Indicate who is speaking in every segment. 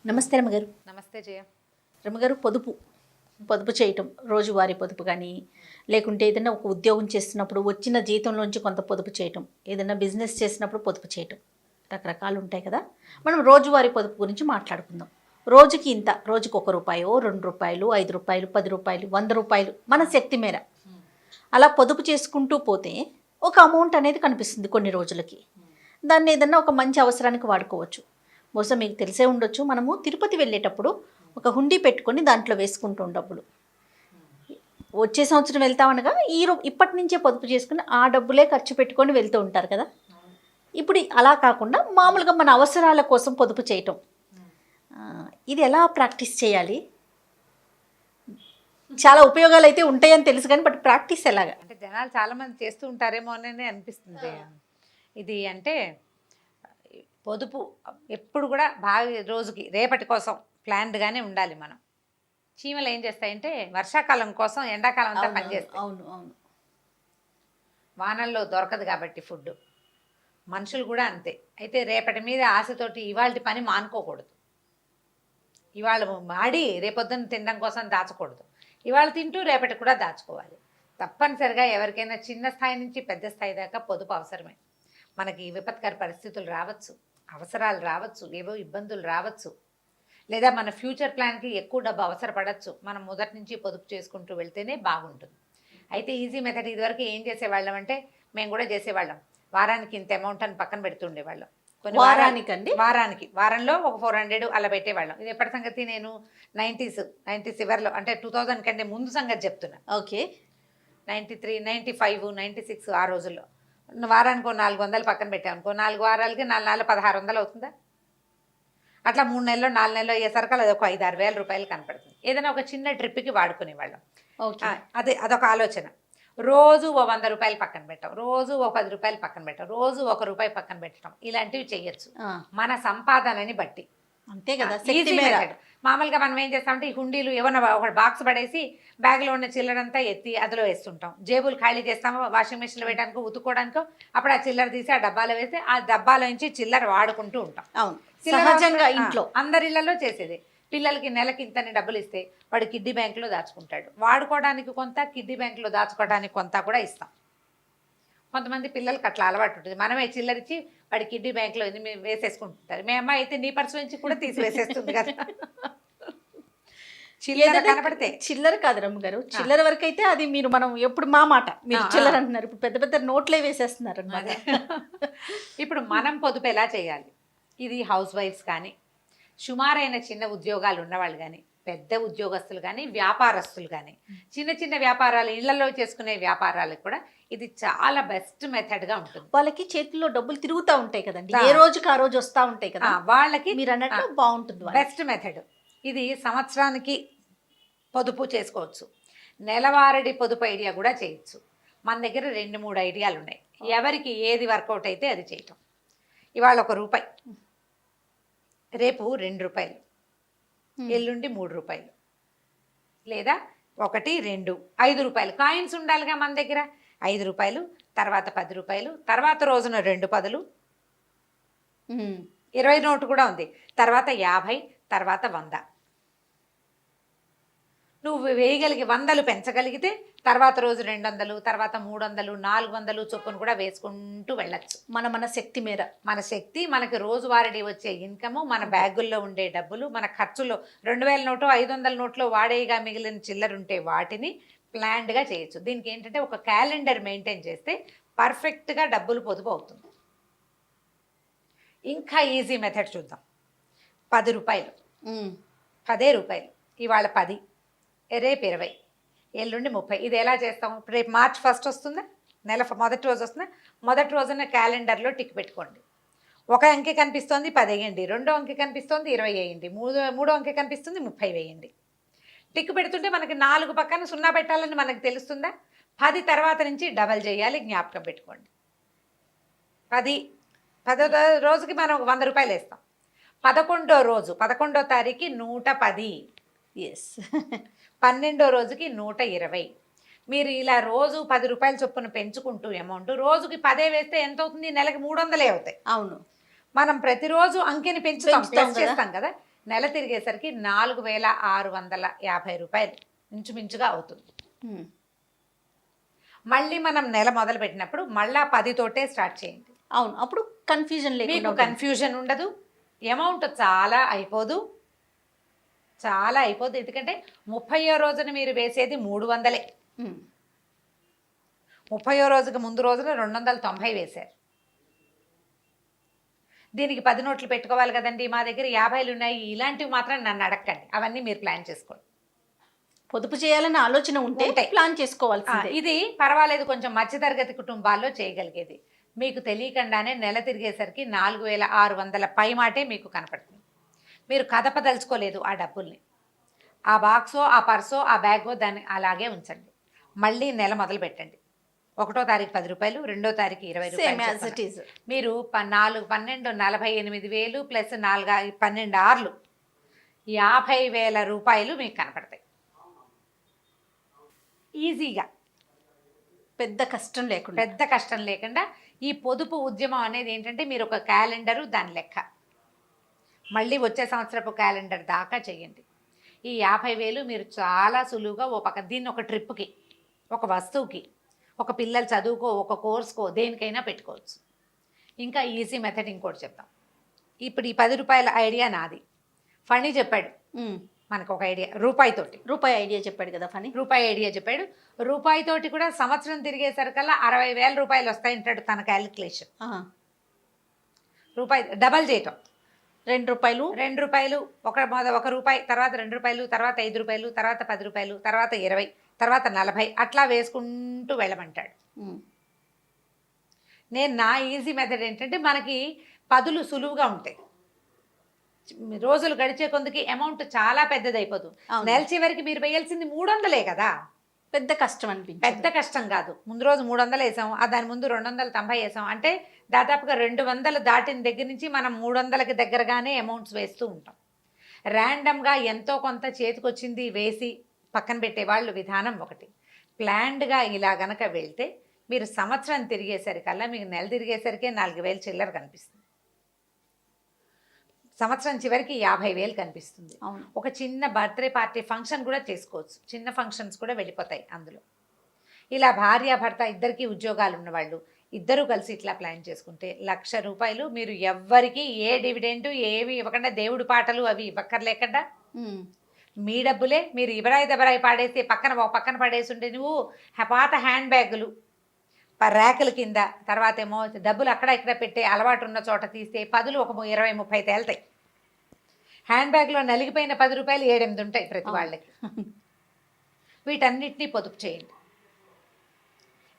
Speaker 1: నమస్తే రమ్మగారు.
Speaker 2: నమస్తే జయ.
Speaker 1: రమ్మగారు, పొదుపు పొదుపు చేయటం, రోజువారీ పొదుపు కానీ, లేకుంటే ఏదైనా ఒక ఉద్యోగం చేస్తున్నప్పుడు వచ్చిన జీతంలోంచి కొంత పొదుపు చేయటం, ఏదైనా బిజినెస్ చేసినప్పుడు పొదుపు చేయటం, రకరకాలు ఉంటాయి కదా. మనం రోజువారీ పొదుపు గురించి మాట్లాడుకుందాం. రోజుకి ఇంత, రోజుకి ₹1, ₹2, ₹5, ₹10, ₹100 మన శక్తి మేర అలా పొదుపు చేసుకుంటూ పోతే ఒక అమౌంట్ అనేది కనిపిస్తుంది కొన్ని రోజులకి. దాన్ని ఏదన్నా ఒక మంచి అవసరానికి వాడుకోవచ్చు. బహుశా మీకు తెలిసే ఉండొచ్చు, మనము తిరుపతి వెళ్ళేటప్పుడు ఒక హుండీ పెట్టుకొని దాంట్లో వేసుకుంటాం డబ్బులు. వచ్చే సంవత్సరం వెళ్తామనగా ఇప్పటి నుంచే పొదుపు చేసుకుని ఆ డబ్బులే ఖర్చు పెట్టుకొని వెళ్తూ ఉంటారు కదా. ఇప్పుడు అలా కాకుండా మామూలుగా మన అవసరాల కోసం పొదుపు చేయటం, ఇది ఎలా ప్రాక్టీస్ చేయాలి? చాలా ఉపయోగాలు అయితే ఉంటాయని తెలుసు కానీ బట్ ప్రాక్టీస్ ఎలాగా?
Speaker 2: అంటే జనాలు చాలా మంది చేస్తూ ఉంటారేమో అని అనిపిస్తుంది. ఇది అంటే పొదుపు ఎప్పుడు కూడా బాగా రోజుకి రేపటి కోసం ప్లాన్డ్గానే ఉండాలి. మనం చీమలు ఏం చేస్తాయంటే వర్షాకాలం కోసం ఎండాకాలం అంతా పనిచేస్తాయి.
Speaker 1: అవును అవును.
Speaker 2: వానల్లో దొరకదు కాబట్టి ఫుడ్. మనుషులు కూడా అంతే. అయితే రేపటి మీద ఆశతోటి ఇవాళ పని మానుకోకూడదు. ఇవాళ మాడి రేపొద్దున తినడం కోసం దాచకూడదు. ఇవాళ తింటూ రేపటి కూడా దాచుకోవాలి. తప్పనిసరిగా ఎవరికైనా చిన్న స్థాయి నుంచి పెద్ద స్థాయి దాకా పొదుపు అవసరమే. మనకి విపత్కర పరిస్థితులు రావచ్చు, అవసరాలు రావచ్చు, ఏవో ఇబ్బందులు రావచ్చు, లేదా మన ఫ్యూచర్ ప్లాన్కి ఎక్కువ డబ్బు అవసరపడవచ్చు. మనం మొదటి నుంచి పొదుపు చేసుకుంటూ వెళ్తేనే బాగుంటుంది. అయితే ఈజీ మెథడ్ ఇదివరకు ఏం చేసేవాళ్ళం అంటే, మేము కూడా చేసేవాళ్ళం, వారానికి ఇంత అమౌంట్ అని పక్కన పెడుతుండేవాళ్ళం. కొన్ని వారంలో ఒక 400 అలా పెట్టేవాళ్ళం. ఇది ఎప్పటి సంగతి? నేను 90s చివరిలో, అంటే 2000 కంటే ముందు సంగతి చెప్తున్నా.
Speaker 1: ఓకే.
Speaker 2: 93, 95, 96 ఆ రోజుల్లో వారానికి 400 పక్కన పెట్టామనుకో, 4 వారాలకి 4 నెలలు 1600 అవుతుందా? అట్లా 3 నెలలు 4 నెలలు అయ్యేసరికి అది ఒక 5-6 వేల రూపాయలు కనపడుతుంది. ఏదైనా ఒక చిన్న ట్రిప్కి వాడుకునేవాళ్ళం. అదొక ఆలోచన. రోజు ఓ ₹100 పక్కన పెట్టాం, రోజు ఓ ₹10 పక్కన పెట్టాం, రోజు ₹1 పక్కన పెట్టడం, ఇలాంటివి చేయొచ్చు మన సంపాదనని బట్టి.
Speaker 1: అంతే కదా.
Speaker 2: మామూలుగా మనం ఏం చేస్తామంటే, ఈ హుండీలు ఏమన్నా ఒక బాక్స్ పడేసి బ్యాగ్లో ఉన్న చిల్లరంతా ఎత్తి అందులో వేస్తుంటాం. జేబులు ఖాళీ చేస్తాము, వాషింగ్ మిషన్లో వేయడానికో ఉతుక్కోవడానికో. అప్పుడు ఆ చిల్లర తీసి ఆ డబ్బాలో వేసి ఆ డబ్బాలో నుంచి చిల్లర వాడుకుంటూ ఉంటాం.
Speaker 1: అవును, సహజంగా ఇంట్లో
Speaker 2: అందరి ఇళ్లలో చేసేది. పిల్లలకి నెలకి ఇంతని డబ్బులు ఇస్తే వాడు కిడ్డీ బ్యాంకులో దాచుకుంటాడు. వాడుకోవడానికి కొంత, కిడ్డీ బ్యాంకులో దాచుకోవడానికి కొంత కూడా ఇస్తాం. కొంతమంది పిల్లలకి అట్లా అలవాటు ఉంటుంది. మనమే చిల్లరిచ్చి వాడి కిడ్డీ బ్యాంకులో వేసేసుకుంటుంటారు. మీ అమ్మాయి అయితే నీ పర్సు నుంచి కూడా తీసి వేసేస్తుంది కదా. చిల్లర కనపడితే.
Speaker 1: చిల్లర కాదు రమ్మగారు, చిల్లర వరకు అయితే అది మనం ఎప్పుడు మా మాట, మీరు చిల్లర అంటున్నారు, ఇప్పుడు పెద్ద పెద్ద నోట్లే వేసేస్తున్నారు అన్నమాట.
Speaker 2: ఇప్పుడు మనం పొదుపు ఎలా చేయాలి? ఇది హౌస్ వైఫ్స్ కానీ, సుమారైన చిన్న ఉద్యోగాలు ఉన్నవాళ్ళు కానీ, పెద్ద ఉద్యోగస్తులు కానీ, వ్యాపారస్తులు కానీ, చిన్న చిన్న వ్యాపారాలు ఇళ్లలో చేసుకునే వ్యాపారాలకు కూడా ఇది చాలా బెస్ట్ మెథడ్గా ఉంటుంది.
Speaker 1: వాళ్ళకి చేతుల్లో డబ్బులు తిరుగుతూ ఉంటాయి కదండి, ఏ రోజుకి ఆ రోజు వస్తూ ఉంటాయి కదా.
Speaker 2: వాళ్ళకి
Speaker 1: మీరు అన్నట్టు బాగుంటుంది,
Speaker 2: బెస్ట్ మెథడ్ ఇది. సంవత్సరానికి పొదుపు చేసుకోవచ్చు, నెలవారీ పొదుపు ఐడియా కూడా చేయొచ్చు. మన దగ్గర 2-3 ఐడియాలు ఉన్నాయి. ఎవరికి ఏది వర్కౌట్ అయితే అది చేయటం. ఇవాళ ₹1, రేపు ₹2, ఎల్లుండి ₹3, లేదా 1, 2, ₹5 కాయిన్స్ ఉండాలిగా మన దగ్గర. ₹5, తర్వాత ₹10, తర్వాత రోజున 2 10, 20 నోటు కూడా ఉంది, తర్వాత 50, తర్వాత 100. నువ్వు వేయగలిగి 100 పెంచగలిగితే తర్వాత రోజు 200, తర్వాత 300, 400 చొప్పున కూడా వేసుకుంటూ వెళ్ళచ్చు.
Speaker 1: మన శక్తి మేర.
Speaker 2: మన శక్తి, మనకి రోజువారీ వచ్చే ఇన్కము, మన బ్యాగుల్లో ఉండే డబ్బులు, మన ఖర్చులో 2000 నోటు 500 నోట్లో వాడేగా మిగిలిన చిల్లరుంటే వాటిని ప్లాన్డ్గా చేయొచ్చు. దీనికి ఏంటంటే ఒక క్యాలెండర్ మెయింటైన్ చేస్తే పర్ఫెక్ట్గా డబ్బులు పొదుపు అవుతుంది. ఇంకా ఈజీ మెథడ్ చూద్దాం. ₹10, ₹10, ఇవాళ 10, రేపు 20, ఎల్లుండి 30. ఇది ఎలా చేస్తాం? రేపు March 1 వస్తుందా, నెల మొదటి రోజు వస్తుందా, మొదటి రోజున క్యాలెండర్లో టిక్ పెట్టుకోండి. ఒక అంకె కనిపిస్తోంది 10 వేయండి, రెండో అంకె కనిపిస్తోంది 20 వేయండి, మూడో అంకె కనిపిస్తుంది 30 వేయండి. టిక్ పెడుతుంటే మనకి 4 పక్కన 0 పెట్టాలని మనకు తెలుస్తుందా? 10 తర్వాత నుంచి డబల్ చేయాలి, జ్ఞాపకం పెట్టుకోండి. 10వ రోజుకి మనం ₹100 వేస్తాం. 11వ రోజు 11వ తారీఖు 110.
Speaker 1: ఎస్.
Speaker 2: 12వ రోజుకి 120. మీరు ఇలా రోజు ₹10 చొప్పున పెంచుకుంటూ అమౌంట్ రోజుకి 10 వేస్తే ఎంత అవుతుంది? నెలకి 300 అవుతాయి.
Speaker 1: అవును.
Speaker 2: మనం ప్రతిరోజు అంకెని పెంచుతాం, చేస్తాం కదా. నెల తిరిగేసరికి 4,650 రూపాయలు ఇంచుమించుగా అవుతుంది. మళ్ళీ మనం నెల మొదలు పెట్టినప్పుడు మళ్ళా 10 తోటే స్టార్ట్ చేయండి.
Speaker 1: అవును, అప్పుడు కన్ఫ్యూజన్
Speaker 2: మీకు
Speaker 1: లేకుండా
Speaker 2: కన్ఫ్యూజన్ ఉండదు, అమౌంట్ చాలా అయిపోదు. ఎందుకంటే 30వ రోజున మీరు వేసేది 300. 30వ రోజుకి ముందు రోజున 290 వేశారు. దీనికి 10 నోట్లు పెట్టుకోవాలి కదండి, మా దగ్గర 50లు ఉన్నాయి, ఇలాంటివి మాత్రం నన్ను అడగండి, అవన్నీ మీరు ప్లాన్ చేసుకోండి.
Speaker 1: పొదుపు చేయాలన్న ఆలోచన ఉంటే ప్లాన్ చేసుకోవాల్సిందే.
Speaker 2: ఇది పర్వాలేదు, కొంచెం మధ్యతరగతి కుటుంబాల్లో చేయగలిగేది. మీకు తెలియకుండానే నెల తిరిగేసరికి 4,600 పై మాటే మీకు కనపడుతుంది. మీరు కదపదలుచుకోలేదు ఆ డబ్బుల్ని, ఆ బాక్సో ఆ పర్సో ఆ బ్యాగో దాన్ని అలాగే ఉంచండి. మళ్ళీ నెల మొదలు పెట్టండి. 1వ తారీఖు 10 రూపాయలు, 2వ తారీఖు 20 రూపాయలు. మీరు 4, 12, 48,000 ప్లస్ 4, 12 ఆర్లు 50,000 రూపాయలు మీకు కనపడతాయి ఈజీగా.
Speaker 1: పెద్ద కష్టం లేకుండా ఈ పొదుపు ఉద్యమం అనేది ఏంటంటే, మీరు ఒక క్యాలెండరు, దాని లెక్క మళ్ళీ వచ్చే సంవత్సరపు క్యాలెండర్ దాకా చేయండి. ఈ 50,000 మీరు చాలా సులువుగా దీన్ని ఒక ట్రిప్కి, ఒక వస్తువుకి, ఒక పిల్లల చదువుకో, ఒక కోర్సుకో, దేనికైనా పెట్టుకోవచ్చు. ఇంకా ఈజీ మెథడ్ ఇంకోటి చెప్తాం. ఇప్పుడు ఈ 10 రూపాయల ఐడియా నాది, ఫణి చెప్పాడు మనకు ఒక ఐడియా, రూపాయి ఐడియా చెప్పాడు కదా ఫణి. రూపాయి ఐడియా చెప్పాడు. రూపాయితోటి కూడా సంవత్సరం తిరిగేసరికల్లా 60,000 రూపాయలు వస్తాయంటాడు తన క్యాలిక్యులేషన్. రూపాయి డబల్ చేయటం, 2 రూపాయలు, ఒక రూపాయి, తర్వాత 2 రూపాయలు, తర్వాత 5 రూపాయలు, తర్వాత 10 రూపాయలు, తర్వాత 20, తర్వాత 40, అట్లా వేసుకుంటూ వెళ్ళమంటాడు. నేను నా ఈజీ మెథడ్ ఏంటంటే, మనకి 10లు సులువుగా ఉంటాయి, రోజులు గడిచే కొందుకి అమౌంట్ చాలా పెద్దది అయిపోతుంది. నెల చివరికి మీరు వేయాల్సింది 300 కదా, పెద్ద కష్టం కాదు. ముందు రోజు 300 వేసాం, దాని ముందు 290 వేసాం అంటే దాదాపుగా 200 దాటిన దగ్గర నుంచి మనం 300కి దగ్గరగానే అమౌంట్స్ వేస్తూ ఉంటాం. ర్యాండమ్గా ఎంతో కొంత చేతికొచ్చింది వేసి పక్కన పెట్టేవాళ్ళు విధానం ఒకటి. ప్లాన్డ్గా ఇలా గనక వెళ్తే మీరు సంవత్సరం తిరిగేసరికల్లా మీకు నెల తిరిగేసరికే 4,000 చిల్లర కనిపిస్తుంది, సంవత్సరం చివరికి 50,000 కనిపిస్తుంది. ఒక చిన్న బర్త్డే పార్టీ ఫంక్షన్ కూడా చేసుకోవచ్చు, చిన్న ఫంక్షన్స్ కూడా వెళ్ళిపోతాయి అందులో. ఇలా భార్యాభర్త ఇద్దరికి ఉద్యోగాలు ఉన్నవాళ్ళు ఇద్దరూ కలిసి ఇట్లా ప్లాన్ చేసుకుంటే 1,00,000 రూపాయలు మీరు ఎవ్వరికి ఏ డివిడెండ్ ఏవి ఇవ్వకుండా, దేవుడి పాటలు అవి ఇవ్వక్కర్లేకుండా మీ డబ్బులే మీరు ఇవరాయి దబరాయి పాడేసి పక్కన పడేసి ఉంటే, నువ్వు పాత హ్యాండ్ బ్యాగులు ర్యాకుల కింద, తర్వాత ఏమో డబ్బులు అక్కడ ఇక్కడ పెట్టే అలవాటు ఉన్న చోట తీస్తే 10లు ఒక 20-30 తేలుతాయి. హ్యాండ్ బ్యాగ్లో నలిగిపోయిన 10 రూపాయలు 7-8 ఉంటాయి ప్రతి వాళ్ళకి. వీటన్నిటినీ పొదుపు చేయండి,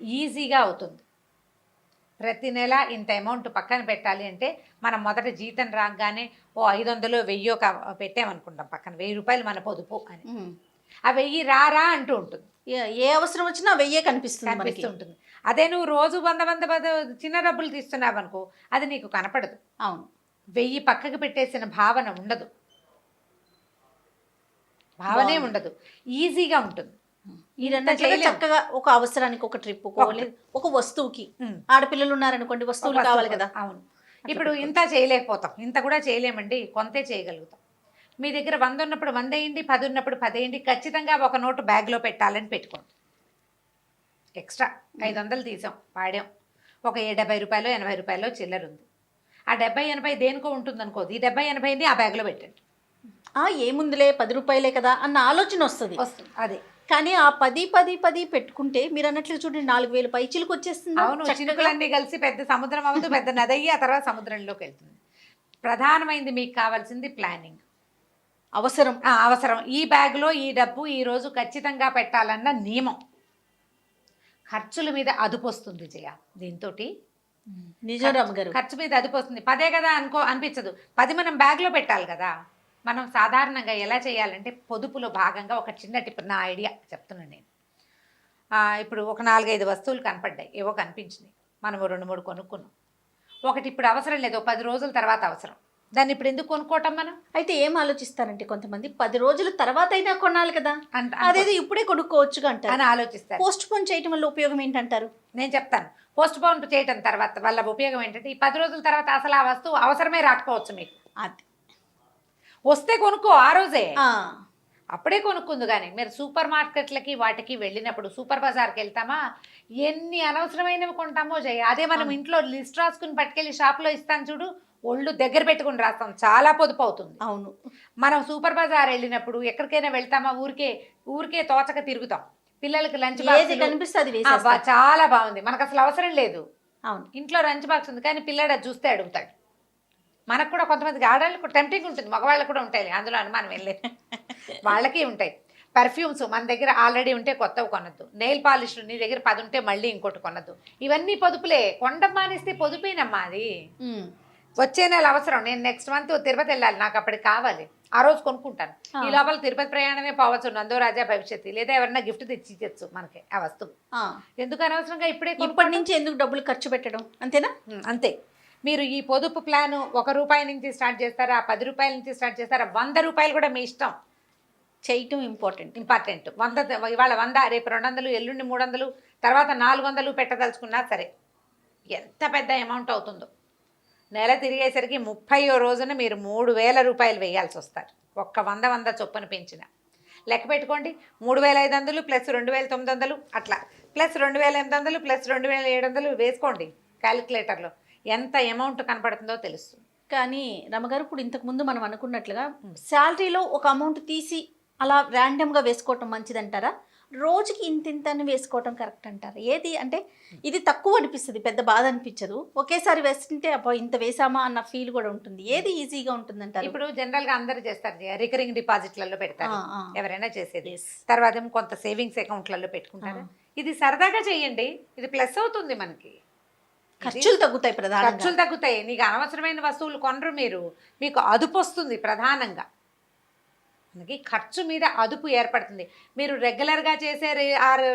Speaker 1: ఈజీగా అవుతుంది. ప్రతి నెల ఇంత అమౌంట్ పక్కన పెట్టాలి అంటే, మనం మొదట జీతం రాగానే 500 1000 పెట్టామనుకుంటాం పక్కన, 1000 రూపాయలు మన పొదుపు అని. ఆ 1000 రారా అంటూ ఉంటుంది, ఏ అవసరం వచ్చినా 1000 కనిపిస్తుంది
Speaker 2: ఉంటుంది. అదే నువ్వు రోజు 100 చిన్న డబ్బులు తీస్తున్నావు అనుకో, అది నీకు కనపడదు.
Speaker 1: అవును,
Speaker 2: 1000 పక్కకు పెట్టేసిన భావన ఉండదు, భావనే ఉండదు, ఈజీగా ఉంటుంది.
Speaker 1: చక్కగా ఒక అవసరానికి ఒక ట్రిప్, ఒక వస్తువుకి, ఆడపిల్లలు ఉన్నారనుకోండి వస్తువులు కావాలి కదా.
Speaker 2: అవును, ఇప్పుడు ఇంత చేయలేకపోతాం, ఇంత కూడా చేయలేమండి, కొంతే చేయగలుగుతాం. మీ దగ్గర 100 ఉన్నప్పుడు 100 వేయండి, 10 ఉన్నప్పుడు 10 వేయండి. ఖచ్చితంగా ఒక నోటు బ్యాగ్లో పెట్టాలని పెట్టుకోండి. ఎక్స్ట్రా 500 తీసాం, వాడాం, ఒక 70 రూపాయలు 80 రూపాయలు చిల్లర ఉంది. ఆ 70-80 దేనికో ఉంటుంది అనుకోదు, ఈ 70-80 ఆ బ్యాగ్లో పెట్టండి.
Speaker 1: ఏముందిలే 10 రూపాయలే కదా అన్న ఆలోచన వస్తుంది.
Speaker 2: అదే,
Speaker 1: కానీ ఆ 10 పెట్టుకుంటే మీరు అన్నట్లు చూడండి 4,000 పైచిలకు వచ్చేస్తుంది.
Speaker 2: అవును, చినుకులన్నీ కలిసి పెద్ద సముద్రం అవ్వదు, పెద్ద నది అయ్యి ఆ తర్వాత సముద్రంలోకి వెళ్తుంది. ప్రధానమైంది మీకు కావాల్సింది ప్లానింగ్, అవసరం. ఈ బ్యాగ్లో ఈ డబ్బు ఈ రోజు ఖచ్చితంగా పెట్టాలన్న నియమం. ఖర్చుల మీద అదుపు వస్తుంది జయ, దీంతో ఖర్చు మీద అదుపు వస్తుంది. 10 కదా అనిపించదు, 10 మనం బ్యాగ్లో పెట్టాలి కదా. మనం సాధారణంగా ఎలా చేయాలంటే, పొదుపులో భాగంగా ఒక చిన్న టిప్, నా ఐడియా చెప్తున్నాను నేను. ఇప్పుడు ఒక 4-5 వస్తువులు కనపడ్డాయి, ఏవో కనిపించినాయి, మనము 2-3 కొనుక్కున్నాం. ఒకటి ఇప్పుడు అవసరం లేదు, 10 రోజుల తర్వాత అవసరం, దాన్ని ఇప్పుడు ఎందుకు కొనుక్కోవటం మనం?
Speaker 1: అయితే ఏం ఆలోచిస్తారంటే కొంతమంది 10 రోజుల తర్వాత అయినా కొనాలి కదా, అదేదో ఇప్పుడే కొనుక్కోవచ్చు అంటారు
Speaker 2: అని ఆలోచిస్తారు.
Speaker 1: పోస్ట్ పోన్ చేయటం వల్ల ఉపయోగం ఏంటంటారు?
Speaker 2: నేను చెప్తాను. పోస్ట్ పోన్ చేయటం తర్వాత వల్ల ఉపయోగం ఏంటంటే, ఈ 10 రోజుల తర్వాత అసలు ఆ వస్తువు అవసరమే రాకపోవచ్చు మీకు.
Speaker 1: అది
Speaker 2: వస్తే కొనుక్కో ఆ రోజే,
Speaker 1: ఆ,
Speaker 2: అప్పుడే కొనుక్కుంది. కానీ మీరు సూపర్ మార్కెట్లకి వాటికి వెళ్ళినప్పుడు సూపర్ బజార్కి వెళ్తామా, ఎన్ని అనవసరమైనవి కొంటామో జయ. అదే మనం
Speaker 1: అవును.
Speaker 2: ఇంట్లో లిస్ట్ రాసుకుని పట్టుకెళ్ళి షాప్లో ఇస్తాను చూడు, ఒళ్ళు దగ్గర పెట్టుకుని రాస్తాం, చాలా పొదుపు అవుతుంది.
Speaker 1: అవును.
Speaker 2: మనం సూపర్ బజార్ వెళ్ళినప్పుడు ఎక్కడికైనా వెళ్తామా, ఊరికే ఊరికే తోచక తిరుగుతాం. పిల్లలకి లంచ్
Speaker 1: ఏది
Speaker 2: బాక్స్
Speaker 1: కనిపిస్తే అది వేసేస్తాం.
Speaker 2: చాలా బాగుంది, మనకు అసలు అవసరం లేదు,
Speaker 1: అవును.
Speaker 2: ఇంట్లో లంచ్ బాక్స్ ఉంది, కానీ పిల్లాడు అది చూస్తే అడుగుతాడు. మనకు కూడా కొంతమందికి ఆడవాళ్ళకు టెంప్టింగ్ ఉంటుంది, మగవాళ్ళకు కూడా ఉంటాయి, అందులో అనుమానం వెళ్ళే వాళ్ళకి ఉంటాయి. పర్ఫ్యూమ్స్ మన దగ్గర ఆల్రెడీ ఉంటే కొత్తవి కొనద్దు, నెయిల్ పాలిష్లు నీ దగ్గర 10 ఉంటే మళ్ళీ ఇంకోటి కొనద్దు, ఇవన్నీ పొదుపులే. కొండం మానేస్తే పొదుపేనమ్మా అది.
Speaker 1: ఉమ్.
Speaker 2: వచ్చే నెల అవసరం, నేను నెక్స్ట్ మంత్ తిరుపతి వెళ్ళాలి, నాకు అప్పటికి కావాలి, ఆ రోజు కొనుక్కుంటాను. ఈ లోపల తిరుపతి ప్రయాణమే పోవచ్చు, నందో రాజా భవిష్యత్తు, లేదా ఎవరన్నా గిఫ్ట్ తెచ్చి ఇచ్చచ్చు మనకి ఆ వస్తువు.
Speaker 1: ఆ.
Speaker 2: ఎందుకు అనవసరంగా ఇప్పుడే
Speaker 1: ఇప్పటి నుంచి ఎందుకు డబ్బులు ఖర్చు పెట్టడం, అంతేనా?
Speaker 2: అంతే. మీరు ఈ పొదుపు ప్లాను ₹1 నుంచి స్టార్ట్ చేస్తారా, ₹10 నుంచి స్టార్ట్ చేస్తారా, ₹100 కూడా మీ ఇష్టం.
Speaker 1: చేయటం ఇంపార్టెంట్.
Speaker 2: ఇంపార్టెంట్. ఇవాళ 100, రేపు 200, ఎల్లుండి 300, తర్వాత 400 పెట్టదలుచుకున్నా సరే, ఎంత పెద్ద అమౌంట్ అవుతుందో. నెల తిరిగేసరికి 30వ రోజున మీరు ₹3000 వేయాల్సి వస్తారు, ఒక్క 100 చొప్పున పెంచిన. లెక్క పెట్టుకోండి, 3500 ప్లస్ 2900 అట్లా, ప్లస్ 2800 ప్లస్ 2700 వేసుకోండి క్యాలిక్యులేటర్లో, ఎంత అమౌంట్ కనపడుతుందో తెలుస్తుంది.
Speaker 1: కానీ రమగారు, ఇప్పుడు ఇంతకుముందు మనం అనుకున్నట్లుగా శాలరీలో ఒక అమౌంట్ తీసి అలా ర్యాండమ్గా వేసుకోవటం మంచిదంటారా, రోజుకి ఇంత అని వేసుకోవటం కరెక్ట్ అంటారా? ఏది అంటే ఇది తక్కువ అనిపిస్తుంది, పెద్ద బాధ అనిపించదు, ఒకేసారి వేస్తుంటే అబ్బా ఇంత వేసామా అన్న ఫీల్ కూడా ఉంటుంది, ఏది ఈజీగా ఉంటుంది అంటారు?
Speaker 2: ఇప్పుడు జనరల్గా అందరూ చేస్తారు, రికరింగ్ డిపాజిట్లలో పెడతారు,
Speaker 1: ఆ.
Speaker 2: ఎవరైనా చేసేది.
Speaker 1: Yes.
Speaker 2: తర్వాత ఏమో కొంత సేవింగ్స్ అకౌంట్లలో పెట్టుకుంటారు. ఇది సరదాగా చేయండి, ఇది ప్లస్ అవుతుంది మనకి,
Speaker 1: ఖర్చులు తగ్గుతాయి, ప్రధానంగా
Speaker 2: ఖర్చులు తగ్గుతాయి. నీకు అనవసరమైన వస్తువులు కొనరు మీరు, మీకు అదుపు వస్తుంది. ప్రధానంగా మనకి ఖర్చు మీద అదుపు ఏర్పడుతుంది. మీరు రెగ్యులర్గా చేసే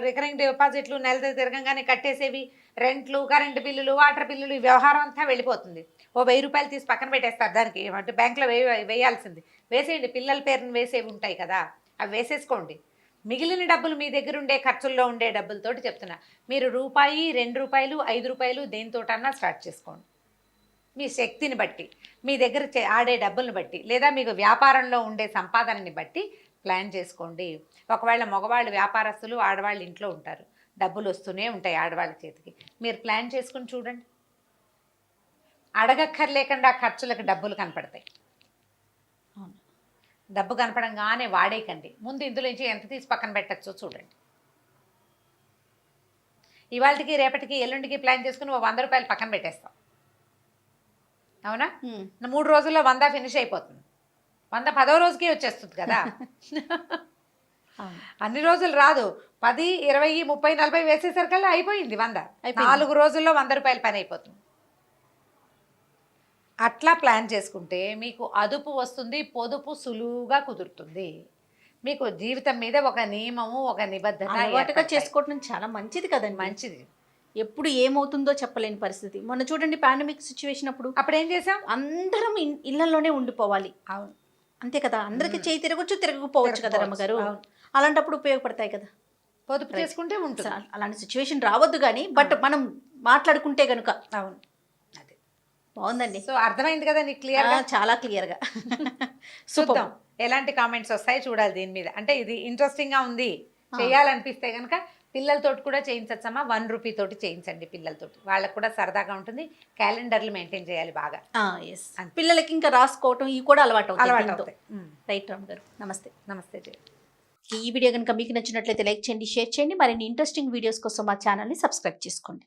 Speaker 2: రికరింగ్ డిపాజిట్లు నెల తిరగంగానే కట్టేసేవి, రెంట్లు, కరెంటు బిల్లులు, వాటర్ బిల్లులు, ఈ వ్యవహారం అంతా వెళ్ళిపోతుంది. ఓ ₹1000 తీసి పక్కన పెట్టేస్తారు, దానికి అంటే బ్యాంకులో వేయాల్సింది వేసేయండి. పిల్లల పేరుని వేసేవి ఉంటాయి కదా, అవి వేసేసుకోండి. మిగిలిన డబ్బులు మీ దగ్గర ఉండే ఖర్చుల్లో ఉండే డబ్బులతోటి చెప్తున్నా, మీరు ₹1, ₹2, ₹5 దేనితోటన్నా స్టార్ట్ చేసుకోండి. మీ శక్తిని బట్టి, మీ దగ్గర ఆడే డబ్బులను బట్టి, లేదా మీకు వ్యాపారంలో ఉండే సంపాదనని బట్టి ప్లాన్ చేసుకోండి. ఒకవేళ మగవాళ్ళు వ్యాపారస్తులు, ఆడవాళ్ళు ఇంట్లో ఉంటారు, డబ్బులు వస్తూనే ఉంటాయి ఆడవాళ్ళ చేతికి. మీరు ప్లాన్ చేసుకుని చూడండి, అడగక్కర్లేకుండా ఖర్చులకు డబ్బులు కనపడతాయి. డబ్బు కనపడంగానే వాడేయకండి, ముందు ఇందులో నుంచి ఎంత తీసి పక్కన పెట్టచ్చో చూడండి. ఇవాళకి, రేపటికి, ఎల్లుండికి ప్లాన్ చేసుకుని ఓ ₹100 పక్కన పెట్టేస్తాం, అవునా? 3 రోజుల్లో 100 ఫినిష్ అయిపోతుంది, 100 10వ రోజుకి వచ్చేస్తుంది కదా. అన్ని రోజులు రాదు, 10, 20, 30, 40 వేసేసరికల్లా అయిపోయింది 100. 4 రోజుల్లో ₹100 పని అయిపోతుంది. అట్లా ప్లాన్ చేసుకుంటే మీకు అదుపు వస్తుంది, పొదుపు సులువుగా కుదురుతుంది. మీకు జీవితం మీద ఒక నియమము, ఒక నిబద్ధత
Speaker 1: అలవాటుగా చేసుకోవడం చాలా మంచిది కదండి.
Speaker 2: మంచిది.
Speaker 1: ఎప్పుడు ఏమవుతుందో చెప్పలేని పరిస్థితి. మొన్న చూడండి పాండమిక్ సిచ్యువేషన్
Speaker 2: అప్పుడు ఏం చేసాం,
Speaker 1: అందరం ఇళ్లలోనే ఉండిపోవాలి.
Speaker 2: అవును,
Speaker 1: అంతే కదా, అందరికి చేయి తిరగచ్చు, తిరగకపోవచ్చు కదా రమ్మగారు. అలాంటప్పుడు ఉపయోగపడతాయి కదా,
Speaker 2: పొదుపు చేసుకుంటే ఉంటుంది.
Speaker 1: అలాంటి సిచ్యువేషన్ రావద్దు కానీ, బట్ మనం మాట్లాడుకుంటే కనుక.
Speaker 2: అవును, అదే
Speaker 1: బాగుందండి.
Speaker 2: సో అర్థమైంది కదా నీకు క్లియర్గా?
Speaker 1: చాలా క్లియర్గా.
Speaker 2: చూద్దాం ఎలాంటి కామెంట్స్ వస్తాయి చూడాలి దీని మీద. అంటే ఇది ఇంట్రెస్టింగ్గా ఉంది, చేయాలనిపిస్తే కనుక పిల్లలతోటి కూడా చేయించచ్చమ్మా. ₹1 తోటి చేయించండి పిల్లలతోటి, వాళ్ళకు కూడా సరదాగా ఉంటుంది. క్యాలెండర్లు మెయింటైన్ చేయాలి బాగా.
Speaker 1: పిల్లలకి ఇంకా రాసుకోవటం ఇవి కూడా అలవాటు అవుతాయి. రైట్ రామ్ గారు, నమస్తే.
Speaker 2: నమస్తే జయ.
Speaker 1: ఈ వీడియో కనుక మీకు నచ్చినట్లయితే లైక్ చేయండి, షేర్ చేయండి. మరిన్ని ఇంట్రెస్టింగ్ వీడియోస్ కోసం మా ఛానల్ని సబ్స్క్రైబ్ చేసుకోండి.